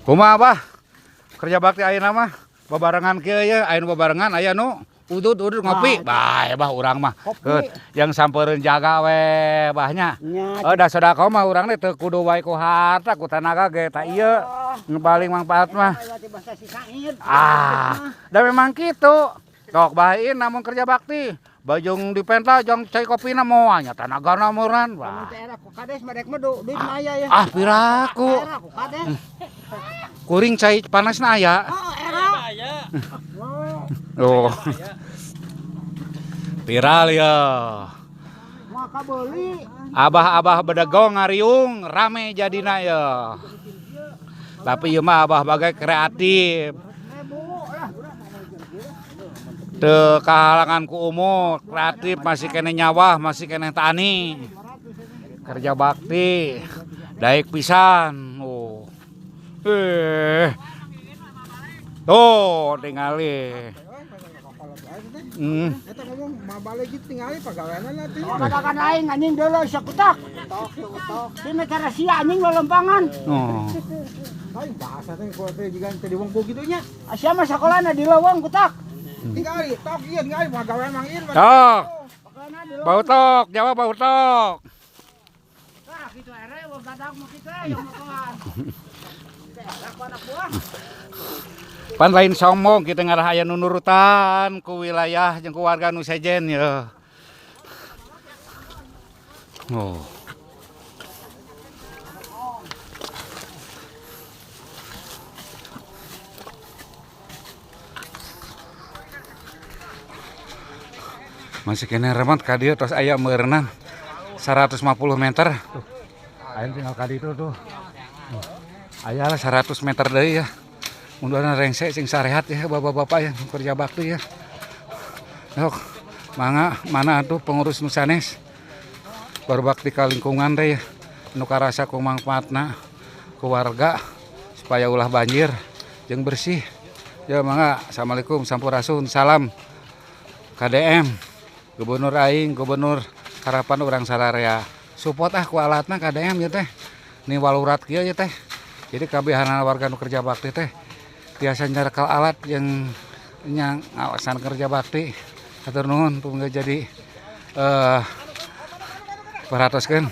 Kumaha Abah? Kerja bakti ayeuna mah babarengan kieu ya, aya nu babarengan, aya nu udud ngopi. Bae Bah urang mah. Yang sampeureuun jaga we Bahnya. Da sodako mah urang teh teu kudu wae ku harta ku tenaga ge ta ieu ngebaling manfaat mah. Da memang kitu. Sok bahein namun kerja bakti. Bajung di penta jang cai kopina moal nya tanagana meureun. Wah. Kades madek mah duit maya ya. Piraku. Kuring cai panasna aya. Oh. Viral ya. Maka beli. Abah-abah bedegong ngariung rame jadina ya. Tapi ieu mah abah bagai kreatif. Teu kahalangan ku umur, kreatif masih kene nyawa, masih kene tani. Kerja bakti. Daek pisan. Oh. Tuh, tingali. Eta ngomong mabale gitu tingali pagaweanna teh. Kadakan aing anjing deuleu sakutak. Di metara sia anjing lolempangan. Oh. Aing bahasa teh ku teh jigan teh di wongku kitu nya. Asia mah sakolana di leuweung kutak. Tingali, tok ieu tingali pagawean Mang Ir. Tok. Bau tok, Jawa bau tok. Tah kitu ere badak mah kitu yang makan. Anak buah. Pan lain sombong kita ngarah aya nu nurutan ku wilayah jeung ku warga nu sejen ya. Oh. Masih kena remat ka dieu tos aya meureunna 150 meter. Tuh. Ayeuna tinggal ka ditu tuh. Aya 100 meter deui ya. Munduran rengse sing sarehat ya bapak-bapak yang kerja bakti ya. Yok, mana tuh pengurus nu sanes berbakti ka lingkungan teh ya. Nu karasa ku mangfaatna ku warga supaya ulah banjir jeung bersih. Ya mangga, assalamualaikum sampurasun, salam KDM, Gubernur aing, Gubernur harapan urang sararea. Support ku alatna KDM ya teh. Ni walurat kieu ya teh. Jadi kabehana warga nu kerja bakti teh biasa nyarekal alat yang ngawasan kerja bakti. Hatur nuhun pun jadi perhatoskeun.